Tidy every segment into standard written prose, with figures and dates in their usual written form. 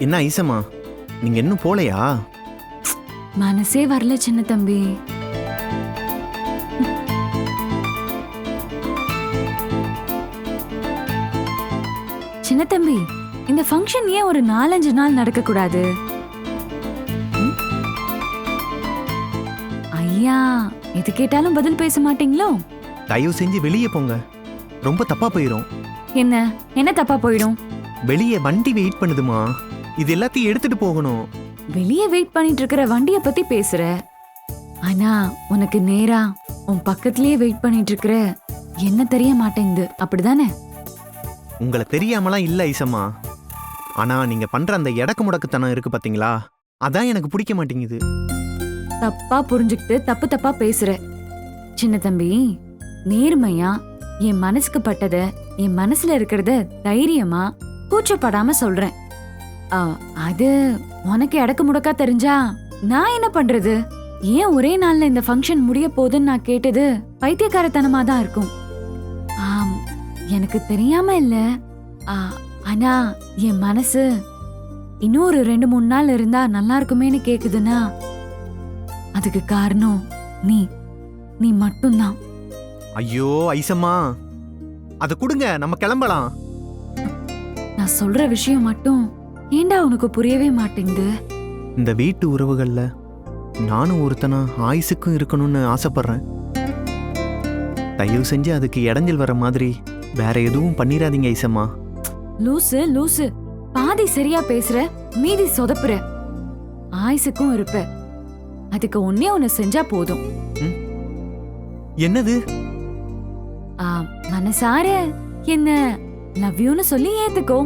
என்ன ஐசம்மா, நீங்க இன்னும் போலையா? மனசே வரல சின்ன தம்பி. சின்ன தம்பி, இந்த ஃபங்க்ஷன் ஏன் ஒரு 4-5 நாள் நடக்க கூடாது? ஐயா, எது கேட்டாலும் பதில் பேச மாட்டீங்களோ? தயவு செஞ்சு வெளியே போங்க, ரொம்ப தப்பா போயிரும். என்ன என்ன தப்பா போயிடும்? வெளியே வண்டி வெயிட் பண்ணுதுமா, இது எல்லாத்தையும் எடுத்துட்டு போகணும். வெளியே வெயிட் பண்ணிட்டு இருக்கிற வண்டிய பத்தி பேசுற, ஆனா உனக்கு நேரா உன் பக்கத்திலேயே வெயிட் பண்ணிட்டு இருக்கிற என்ன தெரிய மாட்டேங்குது, அப்படிதானே? உங்களை தெரியாமலாம் இல்ல ஐசம்மா, ஆனா நீங்க பண்ற அந்த எடக்கு முடக்குத்தனம் இருக்கு பாத்தீங்களா, அதான் எனக்கு பிடிக்க மாட்டேங்குது. தப்பா புரிஞ்சுக்கிட்டு தப்பு தப்பா பேசுற. சின்ன தம்பி, நேர்மையா என் மனசுக்கு பட்டத, என் மனசுல இருக்கிறத தைரியமா கூச்சப்படாம சொல்றேன். அது உனக்கு எடக்கு முடக்கா தெரிஞ்சா நான் என்ன பண்றது? ஏன் ஒரே நாள்ல இந்த ஃபங்க்ஷன் முடிய போகுதுன்னு நான் கேட்டது பைத்தியக்காரத்தனமா தான் இருக்கும். எனக்கு தெரியாம இல்ல, ஆனா என் மனசு இன்னொரு 2-3 நாள் இருந்தா நல்லா இருக்குமேன்னு கேக்குதுன்னா அதுக்கு காரணம் நீ மட்டும்தான். ஐயோ ஐசம்மா, அத கொடுங்க, நம்ம கிளம்பலாம். நான் சொல்ற விஷயம் மட்டும் ஏண்டா உனக்கு புரியவே மாட்டேங்குது? இந்த வீட்டு உறவுகள்ல நானும் ஒருத்தனா ஆயுசுக்கும் இருக்கணும்னு ஆசைப்படுறேன். தயவு செஞ்சு அதுக்கு இடைஞ்சல் வர மாதிரி வேற எதுவும் பண்ணிராதீங்க ஐசம்மா. லூசு, பாதி சரியா பேசுற, மீதி சொதப்புற. ஆயுசுக்கும் இருப்ப, அதுக்கு ஒன்னே ஒன்னு செஞ்சா போதும். என்னது? மனசார என்ன லவ் யூன்னு சொல்லி ஏத்துக்கோ.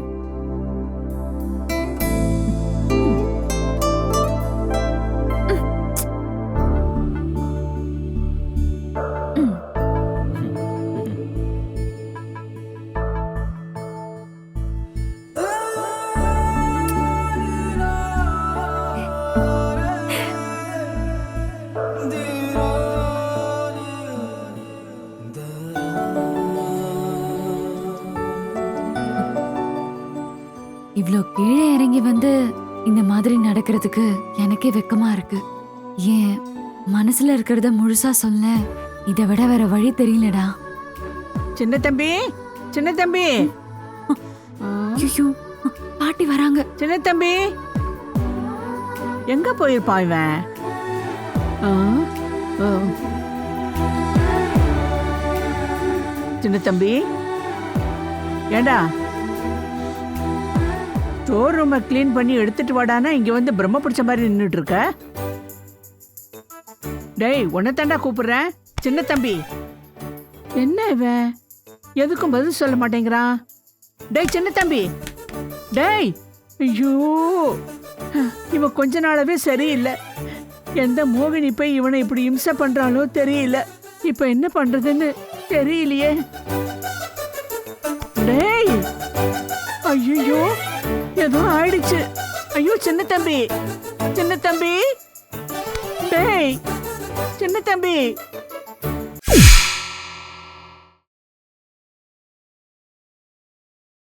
இவ்ளோ கீழே இறங்கி வந்து இந்த மாதிரி நடக்கிறதுக்கு எனக்கே வெக்கமா இருக்கு. ஏன் மனசுல இருக்கிறத முழுசா சொல்ல இதை விட வேற வழி தெரியலடா. சின்ன தம்பி, சின்ன தம்பி, ஐயோ, பாட்டி வராங்க. சின்ன தம்பி, எங்க போயிருப்பா இவன்? சின்ன தம்பி, ஏண்டா ஸ்டோர் ரூமை கிளீன் பண்ணி எடுத்துட்டு வாடானா இங்க வந்து பிரம்ம பிடிச்ச மாதிரி நின்றுட்டு இருக்க. டேய், உன்னைத்தாண்டா கூப்பிடுறேன். சின்ன தம்பி, என்ன இவன் எதுக்கும் பதில் சொல்ல மாட்டேங்கிறான்? டேய் சின்ன தம்பி, டேய், ஐயோ, இவன் கொஞ்ச நாளாவே சரியில்லை. எந்த மோகினி போய் இவனை இப்படி இம்சை பண்றானோ தெரியல. இப்ப என்ன பண்றதுன்னு தெரியலையே. டேய், ஐயோ, ஏதோ ஆயிடுச்சு. ஐயோ சின்ன தம்பி, சின்ன தம்பி, டேய் சின்ன தம்பி.